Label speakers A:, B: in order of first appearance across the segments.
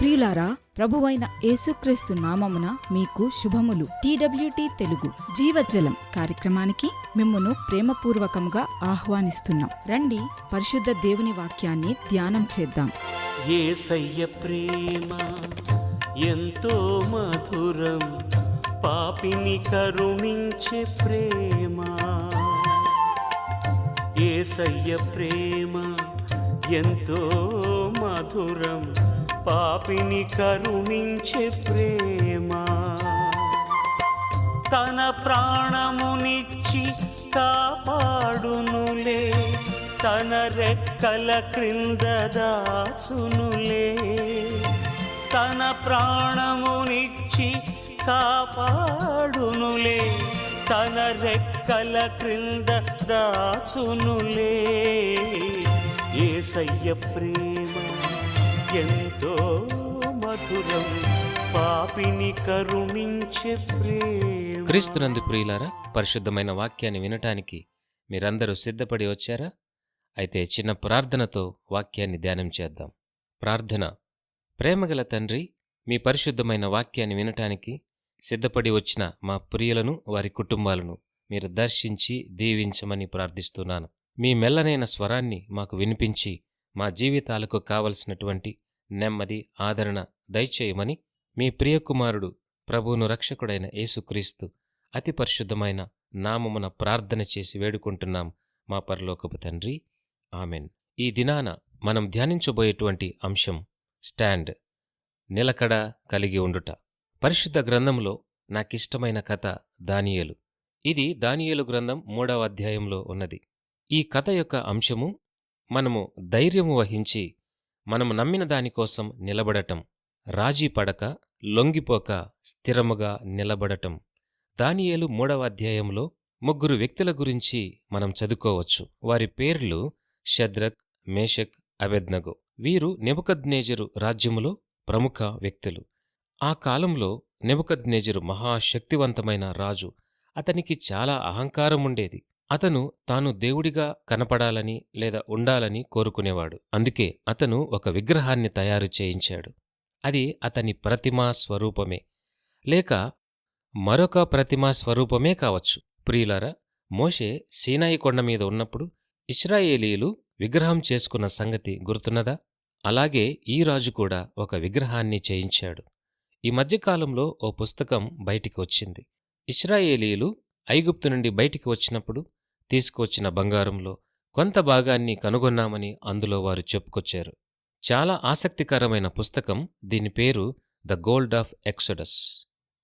A: ప్రియులారా, ప్రభువైన యేసుక్రీస్తు నామమున మీకు శుభములు. TWT తెలుగు జీవజలం కార్యక్రమానికి మిమ్మును ప్రేమపూర్వకముగా ఆహ్వానిస్తున్నాం. రండి, పరిశుద్ధ దేవుని వాక్యాన్ని ధ్యానం చేద్దాం.
B: యేసయ్య ప్రేమ ఎంతో మధురం, పాపిని కరుణించే ప్రేమ. యేసయ్య ప్రేమ ఎంతో మధురం, పాపిని కరుణించే ప్రేమ. తన ప్రాణమునిచ్చి కాపాడునులే, తన రెక్కల క్రింద దాచునులే. తన ప్రాణమునిచ్చి కాపాడునులే, తన రెక్కల క్రింద దాచునులే. యేసయ్య ప్రేమ ఎంతో మధురం, పాపిని కరుణించే ప్రేమ.
C: క్రీస్తునందు ప్రియులారా, పరిశుద్ధమైన వాక్యాన్ని వినటానికి మీరందరూ సిద్ధపడి వచ్చారా? అయితే చిన్న ప్రార్థనతో వాక్యాన్ని ధ్యానం చేద్దాం. ప్రార్థన. ప్రేమగల తండ్రి, మీ పరిశుద్ధమైన వాక్యాన్ని వినటానికి సిద్ధపడి వచ్చిన మా ప్రియులను, వారి కుటుంబాలను మీరు దర్శించి దీవించమని ప్రార్థిస్తున్నాను. మీ మెల్లనైన స్వరాన్ని మాకు వినిపించి మా జీవితాలకు కావలసినటువంటి నెమ్మది, ఆదరణ దయచేయమని మీ ప్రియకుమారుడు, ప్రభువును రక్షకుడైన యేసుక్రీస్తు అతి పరిశుద్ధమైన నామమున ప్రార్థన చేసి వేడుకుంటున్నాం మా పరలోకపు తండ్రి. ఆమెన్. ఈ దినాన మనం ధ్యానించబోయేటువంటి అంశం స్టాండ్, నిలకడ కలిగి ఉండుట. పరిశుద్ధ గ్రంథంలో నాకిష్టమైన కథ దానియేలు. ఇది దానియేలు గ్రంథం 3వ అధ్యాయంలో ఉన్నది. ఈ కథ యొక్క అంశము మనము ధైర్యము వహించి మనము నమ్మిన దానికోసం నిలబడటం, రాజీ పడక, లొంగిపోక స్థిరముగా నిలబడటం. దానియేలు 3వ అధ్యాయంలో 3 వ్యక్తుల గురించి మనం చదువుకోవచ్చు. వారి పేర్లు షద్రక్, మేషక్, అబేద్నగో. వీరు నెబుకద్నెజరు రాజ్యములో ప్రముఖ వ్యక్తులు. ఆ కాలంలో నెబుకద్నెజరు మహాశక్తివంతమైన రాజు. అతనికి చాలా అహంకారముండేది. అతను తాను దేవుడిగా కనపడాలని లేదా ఉండాలని కోరుకునేవాడు. అందుకే అతను ఒక విగ్రహాన్ని తయారు చేయించాడు. అది అతని ప్రతిమా స్వరూపమే, లేక మరొక ప్రతిమా స్వరూపమే కావచ్చు. ప్రియులారా, మోషే సీనాయి కొండ మీద ఉన్నప్పుడు ఇశ్రాయేలీయులు విగ్రహం చేసుకున్న సంగతి గుర్తున్నదా? అలాగే ఈ రాజు కూడా ఒక విగ్రహాన్ని చేయించాడు. ఈ మధ్యకాలంలో ఓ పుస్తకం బయటికి వచ్చింది. ఇశ్రాయేలీయులు ఐగుప్తు నుండి బయటికి వచ్చినప్పుడు తీసుకువచ్చిన బంగారంలో కొంత భాగాన్ని కనుగొన్నామని అందులో వారు చెప్పుకొచ్చారు. చాలా ఆసక్తికరమైన పుస్తకం. దీని పేరు ద గోల్డ్ ఆఫ్ ఎక్సోడస్.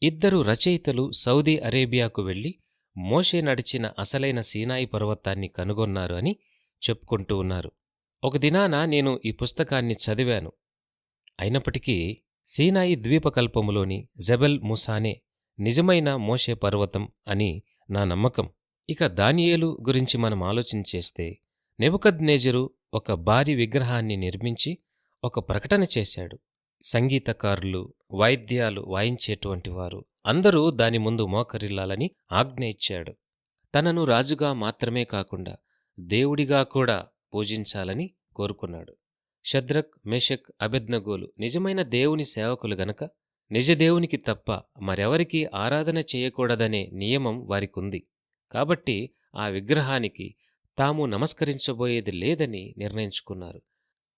C: 2 రచయితలు సౌదీ అరేబియాకు వెళ్లి మోషే నడిచిన అసలైన సీనాయి పర్వతాన్ని కనుగొన్నారు అని చెప్పుకుంటూ ఉన్నారు. ఒక దినాన నేను ఈ పుస్తకాన్ని చదివాను. అయినప్పటికీ సీనాయి ద్వీపకల్పములోని జబెల్ ముసానే నిజమైన మోషే పర్వతం అని నా నమ్మకం. ఇక దానియేలు గురించి మనం ఆలోచించేస్తే, నెబుకద్నెజరు ఒక భారీ విగ్రహాన్ని నిర్మించి ఒక ప్రకటన చేశాడు. సంగీతకారులు, వాయిద్యాలు వాయించేటువంటి వారు అందరూ దాని ముందు మోకరిల్లాలని ఆజ్ఞ ఇచ్చాడు. తనను రాజుగా మాత్రమే కాకుండా దేవుడిగా కూడా పూజించాలని కోరుకున్నాడు. షద్రక్, మేషక్, అబేద్నగోలు నిజమైన దేవుని సేవకులు గనక నిజదేవునికి తప్ప మరెవరికీ ఆరాధన చేయకూడదనే నియమం వారికుంది. కాబట్టి ఆ విగ్రహానికి తాము నమస్కరించబోయేది లేదని నిర్ణయించుకున్నారు.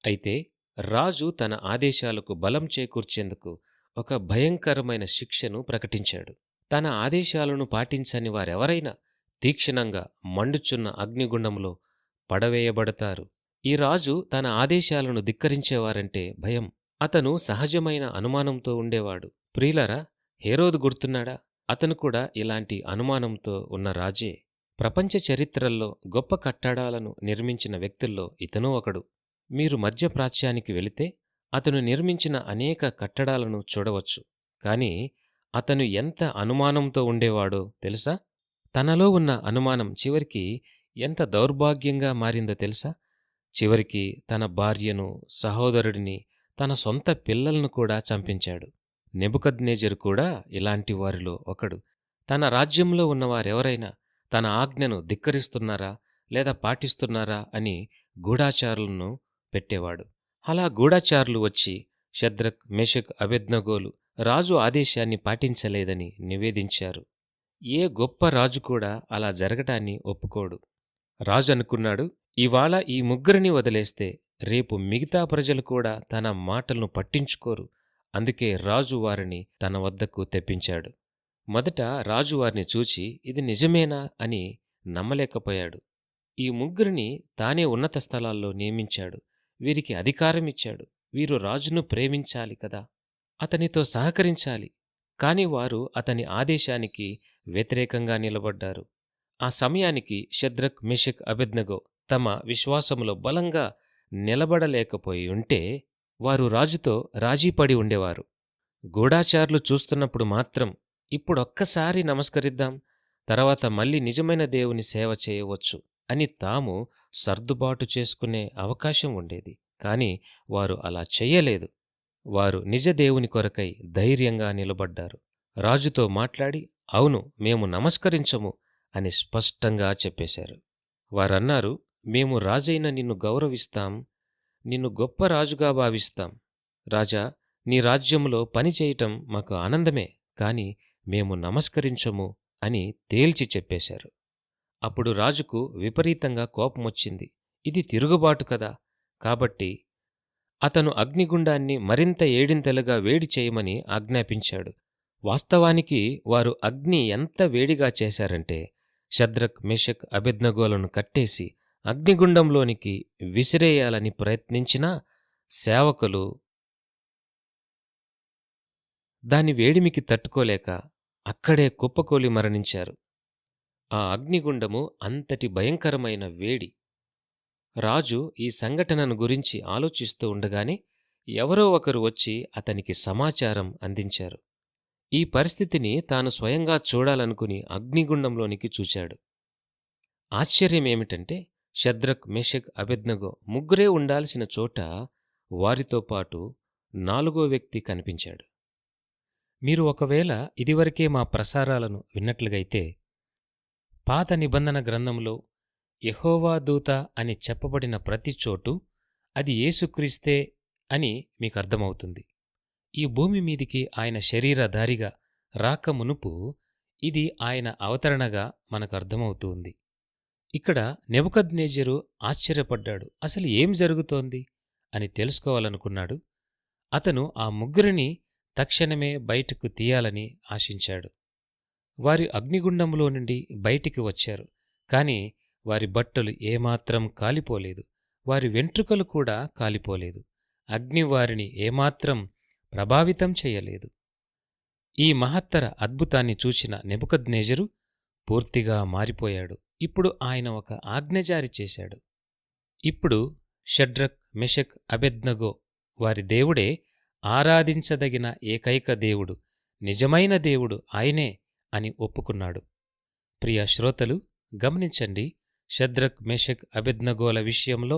C: అయితే రాజు తన ఆదేశాలకు బలం చేకూర్చేందుకు ఒక భయంకరమైన శిక్షను ప్రకటించాడు. తన ఆదేశాలను పాటించని వారెవరైనా తీక్షణంగా మండుచున్న అగ్నిగుండంలో పడవేయబడతారు. ఈ రాజు తన ఆదేశాలను ధిక్కరించేవారంటే భయం. అతను సహజమైన అనుమానంతో ఉండేవాడు. ప్రియులరా, హేరోదు గుర్తున్నాడా? అతను కూడా ఇలాంటి అనుమానంతో ఉన్న రాజే. ప్రపంచ చరిత్రల్లో గొప్ప కట్టడాలను నిర్మించిన వ్యక్తుల్లో ఇతనూ ఒకడు. మీరు మధ్యప్రాచ్యానికి వెళితే అతను నిర్మించిన అనేక కట్టడాలను చూడవచ్చు. కాని అతను ఎంత అనుమానంతో ఉండేవాడో తెలుసా? తనలో ఉన్న అనుమానం చివరికి ఎంత దౌర్భాగ్యంగా మారిందో తెలుసా? చివరికి తన భార్యను, సహోదరుడిని, తన సొంత పిల్లలను కూడా చంపించాడు. నెబుకద్నెజరు కూడా ఇలాంటి వారిలో ఒకడు. తన రాజ్యంలో ఉన్నవారెవరైనా తన ఆజ్ఞను ధిక్కరిస్తున్నారా లేదా పాటిస్తున్నారా అని గూఢాచారులను పెట్టేవాడు. అలా గూఢాచారులు వచ్చి షద్రక్ మెషక్ అబేద్నెగోలు రాజు ఆదేశాన్ని పాటించలేదని నివేదించారు. ఏ గొప్ప రాజు కూడా అలా జరగటాన్ని ఒప్పుకోడు. రాజు అనుకున్నాడు, ఇవాళ ఈ ముగ్గురిని వదిలేస్తే రేపు మిగతా ప్రజలు కూడా తన మాటలను పట్టించుకోరు. అందుకే రాజు వారిని తన వద్దకు తెప్పించాడు. మొదట రాజు వారిని చూచి ఇది నిజమేనా అని నమ్మలేకపోయాడు. ఈ ముగ్గురిని తానే ఉన్నత స్థలాల్లో నియమించాడు. వీరికి అధికారమిచ్చాడు. వీరు రాజును ప్రేమించాలి కదా, అతనితో సహకరించాలి. కాని వారు అతని ఆదేశానికి వ్యతిరేకంగా నిలబడ్డారు. ఆ సమయానికి షద్రక్ మెషక్ అబేద్నెగో తమ విశ్వాసములో బలంగా నిలబడలేకపోయి ఉంటే వారు రాజుతో రాజీపడి ఉండేవారు. గూఢాచారులు చూస్తున్నప్పుడు మాత్రం ఇప్పుడొక్కసారి నమస్కరిద్దాం, తర్వాత మళ్ళీ నిజమైన దేవుని సేవ చేయవచ్చు అని తాము సర్దుబాటు చేసుకునే అవకాశం ఉండేది. కాని వారు అలా చెయ్యలేదు. వారు నిజ దేవుని కొరకై ధైర్యంగా నిలబడ్డారు. రాజుతో మాట్లాడి, అవును, మేము నమస్కరించము అని స్పష్టంగా చెప్పేశారు. వారన్నారు, మేము రాజైన నిన్ను గౌరవిస్తాం, నిన్ను గొప్ప రాజుగా భావిస్తాం. రాజా, నీ రాజ్యంలో పనిచేయటం మాకు ఆనందమే, కాని మేము నమస్కరించము అని తేల్చి చెప్పేశారు. అప్పుడు రాజుకు విపరీతంగా కోపమొచ్చింది. ఇది తిరుగుబాటు కదా, కాబట్టి అతను అగ్నిగుండాన్ని మరింత ఏడింతలుగా వేడి చేయమని ఆజ్ఞాపించాడు. వాస్తవానికి వారు అగ్ని ఎంత వేడిగా చేశారంటే షద్రక్ మెషక్ అబేద్నెగోలను కట్టేసి అగ్నిగుండంలోనికి విసిరేయాలని ప్రయత్నించినా సేవకులు దాని వేడిమికి తట్టుకోలేక అక్కడే కుప్పకూలి మరణించారు. ఆ అగ్నిగుండము అంతటి భయంకరమైన వేడి. రాజు ఈ సంఘటనను గురించి ఆలోచిస్తూ ఉండగానే ఎవరో ఒకరు వచ్చి అతనికి సమాచారం అందించారు. ఈ పరిస్థితిని తాను స్వయంగా చూడాలనుకుని అగ్నిగుండంలోనికి చూశాడు. ఆశ్చర్యమేమిటంటే షద్రక్ మెషక్ అబేద్నెగో ముగ్గురే ఉండాల్సిన చోట వారితో పాటు 4వ వ్యక్తి కనిపించాడు. మీరు ఒకవేళ ఇదివరకే మా ప్రసారాలను విన్నట్లుగైతే పాత నిబంధన గ్రంథంలో యెహోవా దూత అని చెప్పబడిన ప్రతి చోటు అది యేసుక్రీస్తే అని మీకర్థమవుతుంది. ఈ భూమి మీదికి ఆయన శరీరధారిగా రాకమునుపు ఇది ఆయన అవతరణగా మనకర్థమవుతూ ఉంది. ఇక్కడ నెబుకద్నెజరు ఆశ్చర్యపడ్డాడు. అసలు ఏం జరుగుతోంది అని తెలుసుకోవాలనుకున్నాడు. అతను ఆ ముగ్గురిని తక్షణమే బయటకు తీయాలని ఆశించాడు. వారి అగ్నిగుండంలో నుండి బయటికి వచ్చారు. కాని వారి బట్టలు ఏమాత్రం కాలిపోలేదు. వారి వెంట్రుకలు కూడా కాలిపోలేదు. అగ్ని వారిని ఏమాత్రం ప్రభావితం చెయ్యలేదు. ఈ మహత్తర అద్భుతాన్ని చూచిన నెబుకద్నెజరు పూర్తిగా మారిపోయాడు. ఇప్పుడు ఆయన ఒక ఆజ్ఞ జారీ చేశాడు. ఇప్పుడు షడ్రక్ మెషక్ అబేద్నెగో వారి దేవుడే ఆరాధించదగిన ఏకైక దేవుడు, నిజమైన దేవుడు ఆయనే అని ఒప్పుకున్నాడు. ప్రియ శ్రోతలు, గమనించండి, షద్రక్ మెషక్ అబేద్నెగోల విషయంలో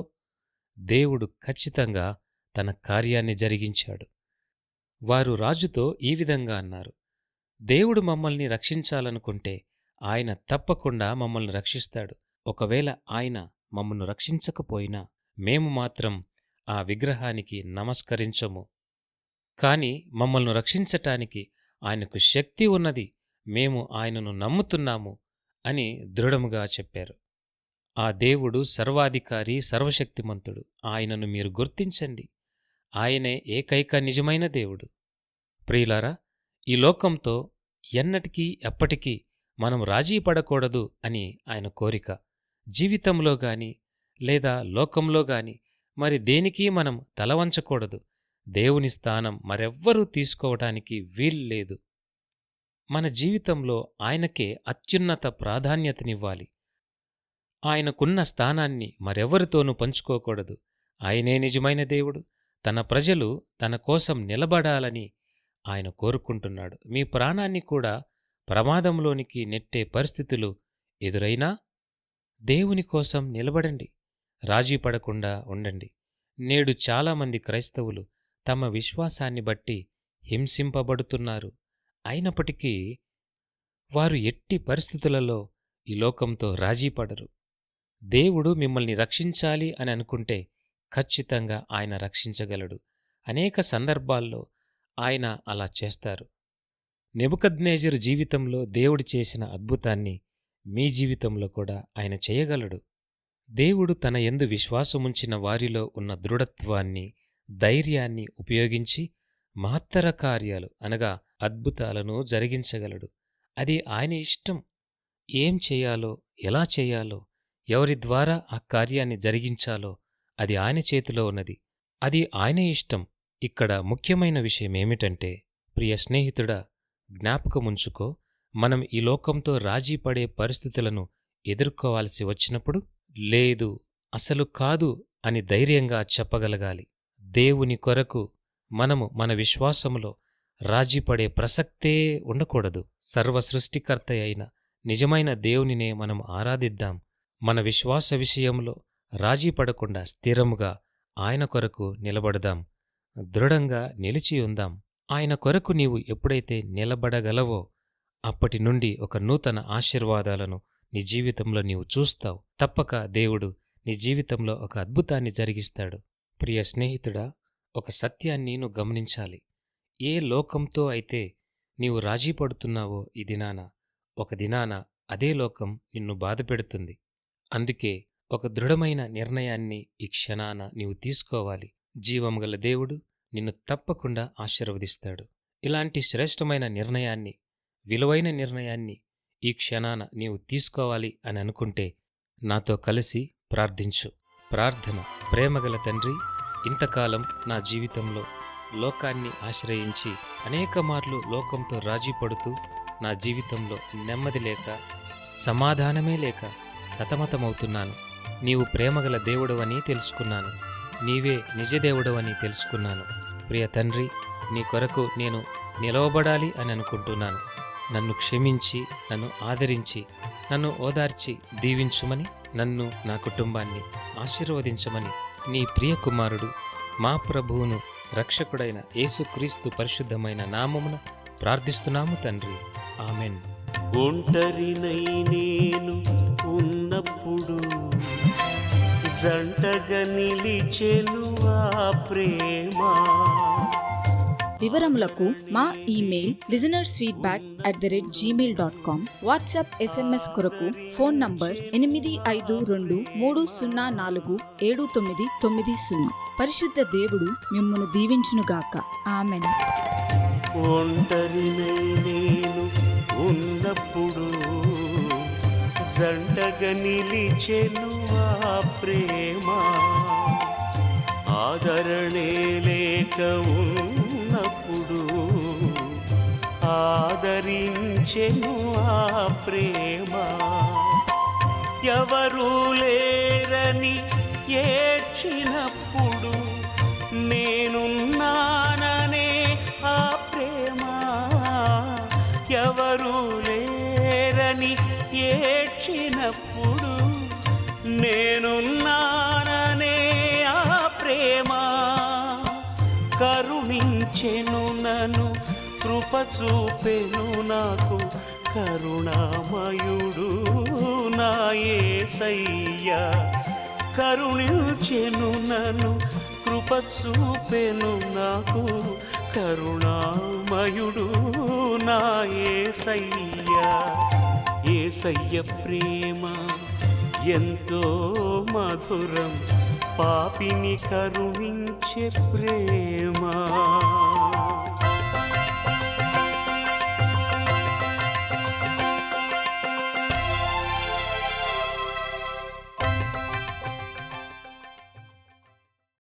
C: దేవుడు ఖచ్చితంగా తన కార్యాన్ని జరిగించాడు. వారు రాజుతో ఈ విధంగా అన్నారు, దేవుడు మమ్మల్ని రక్షించాలనుకుంటే ఆయన తప్పకుండా మమ్మల్ని రక్షిస్తాడు. ఒకవేళ ఆయన మమ్మల్ని రక్షించకపోయినా మేము మాత్రం ఆ విగ్రహానికి నమస్కరించము. కాని మమ్మల్ని రక్షించటానికి ఆయనకు శక్తి ఉన్నది, మేము ఆయనను నమ్ముతున్నాము అని దృఢముగా చెప్పారు. ఆ దేవుడు సర్వాధికారి, సర్వశక్తిమంతుడు. ఆయనను మీరు గుర్తించండి. ఆయనే ఏకైక నిజమైన దేవుడు. ప్రియులారా, ఈ లోకంతో ఎన్నటికీ ఎప్పటికీ మనం రాజీ పడకూడదు అని ఆయన కోరిక. జీవితంలో గాని లేదా లోకంలో గాని మరి దేనికీ మనం తలవంచకూడదు. దేవుని స్థానం మరెవ్వరూ తీసుకోవటానికి వీల్లేదు. మన జీవితంలో ఆయనకే అత్యున్నత ప్రాధాన్యతనివ్వాలి. ఆయనకున్న స్థానాన్ని మరెవరితోనూ పంచుకోకూడదు. ఆయనే నిజమైన దేవుడు. తన ప్రజలు తన కోసం నిలబడాలని ఆయన కోరుకుంటున్నాడు. మీ ప్రాణాన్ని కూడా ప్రమాదంలోనికి నెట్టే పరిస్థితులు ఎదురైనా దేవుని కోసం నిలబడండి. రాజీ పడకుండా ఉండండి. నేడు చాలామంది క్రైస్తవులు తమ విశ్వాసాన్ని బట్టి హింసింపబడుతున్నారు. అయినప్పటికీ వారు ఎట్టి పరిస్థితులలో ఈ లోకంతో రాజీపడరు. దేవుడు మిమ్మల్ని రక్షించాలి అని అనుకుంటే ఖచ్చితంగా ఆయన రక్షించగలడు. అనేక సందర్భాల్లో ఆయన అలా చేస్తారు. నెబుకద్నెజరు జీవితంలో దేవుడు చేసిన అద్భుతాన్ని మీ జీవితంలో కూడా ఆయన చేయగలడు. దేవుడు తన యందు విశ్వాసముంచిన వారిలో ఉన్న దృఢత్వాన్ని, ధైర్యాన్ని ఉపయోగించి మహత్తర కార్యాలు అనగా అద్భుతాలను జరిగించగలడు. అది ఆయన ఇష్టం. ఏం చేయాలో, ఎలా చేయాలో, ఎవరి ద్వారా ఆ కార్యాన్ని జరిగించాలో అది ఆయన చేతిలో ఉన్నది. అది ఆయన ఇష్టం. ఇక్కడ ముఖ్యమైన విషయమేమిటంటే, ప్రియ స్నేహితుడా, జ్ఞాపకముంచుకో, మనం ఈ లోకంతో రాజీ పడే పరిస్థితులను ఎదుర్కోవాల్సి వచ్చినప్పుడు లేదు, అసలు కాదు అని ధైర్యంగా చెప్పగలగాలి. దేవుని కొరకు మనము మన విశ్వాసములో రాజీపడే ప్రసక్తే ఉండకూడదు. సర్వసృష్టికర్త అయిన నిజమైన దేవునినే మనం ఆరాధిద్దాం. మన విశ్వాస విషయంలో రాజీపడకుండా స్థిరముగా ఆయన కొరకు నిలబడదాం. దృఢంగా నిలిచియుందాం. ఆయన కొరకు నీవు ఎప్పుడైతే నిలబడగలవో అప్పటి నుండి ఒక నూతన ఆశీర్వాదాలను నీ జీవితంలో నీవు చూస్తావు. తప్పక దేవుడు నీ జీవితంలో ఒక అద్భుతాన్ని జరిగిస్తాడు. ప్రియ స్నేహితుడా, ఒక సత్యాన్ని నువ్వు గమనించాలి. ఏ లోకంతో అయితే నీవు రాజీ పడుతున్నావో ఈ దినాన, ఒక దినాన అదే లోకం నిన్ను బాధపెడుతుంది. అందుకే ఒక దృఢమైన నిర్ణయాన్ని ఈ క్షణాన నీవు తీసుకోవాలి. జీవముగల దేవుడు నిన్ను తప్పకుండా ఆశీర్వదిస్తాడు. ఇలాంటి శ్రేష్టమైన నిర్ణయాన్ని, విలువైన నిర్ణయాన్ని ఈ క్షణాన నీవు తీసుకోవాలి అని అనుకుంటే నాతో కలిసి ప్రార్థించు. ప్రార్థన. ప్రేమగల తండ్రి, ఇంతకాలం నా జీవితంలో లోకాన్ని ఆశ్రయించి అనేక మార్లు లోకంతో రాజీ పడుతూ నా జీవితంలో నెమ్మది లేక, సమాధానమే లేక సతమతమవుతున్నాను. నీవు ప్రేమగల దేవుడవని తెలుసుకున్నాను. నీవే నిజదేవుడవని తెలుసుకున్నాను. ప్రియ తండ్రి, నీ కొరకు నేను నిలవబడాలి అని అనుకుంటున్నాను. నన్ను క్షమించి, నన్ను ఆదరించి, నన్ను ఓదార్చి దీవించుమని, నన్ను, నా కుటుంబాన్ని ఆశీర్వదించమని నీ ప్రియ కుమారుడు, మా ప్రభువును, రక్షకుడైన యేసుక్రీస్తు పరిశుద్ధమైన నామమున ప్రార్థిస్తున్నాము తండ్రి. ఆమెన్.
B: ఒంటరినై నేను ఉన్నప్పుడు జంటగా నిలిచెను ఆ ప్రేమ.
A: వివరములకు మా ఇమెయిల్ listenersfeedback@gmail.com, వాట్సాప్ SMS కొరకు ఫోన్ నంబర్ 8523047990. పరిశుద్ధ దేవుడు మిమ్మును దీవించునుగాక. ఆమెన్.
B: ఒంటరినై నేను ఉన్నప్పుడు జంటగా నిలిచెను ఆ ప్రేమ. ఆదరణే లేక ఉన్నప్పుడు ఆదరించెను ఆ ప్రేమ. ఎవరూ లేరని ఏడ్చినప్పుడు నేనున్నాననే ఆ ప్రేమ. ఎవరూ లేరని ఏడ్చినప్పుడు నేనున్నాననే ఆ ప్రేమ. కరుణించెను నన్ను, కృప చూపెను నాకు, కరుణామయుడు నా యేసయ్యా. కరుణించెను నన్ను, కృప చూపెను నాకు, కరుణామయుడు నా యేసయ్యా. యేసయ్య ప్రేమ ఎంతో మధురం, పాపిని కరుణించే ప్రేమ.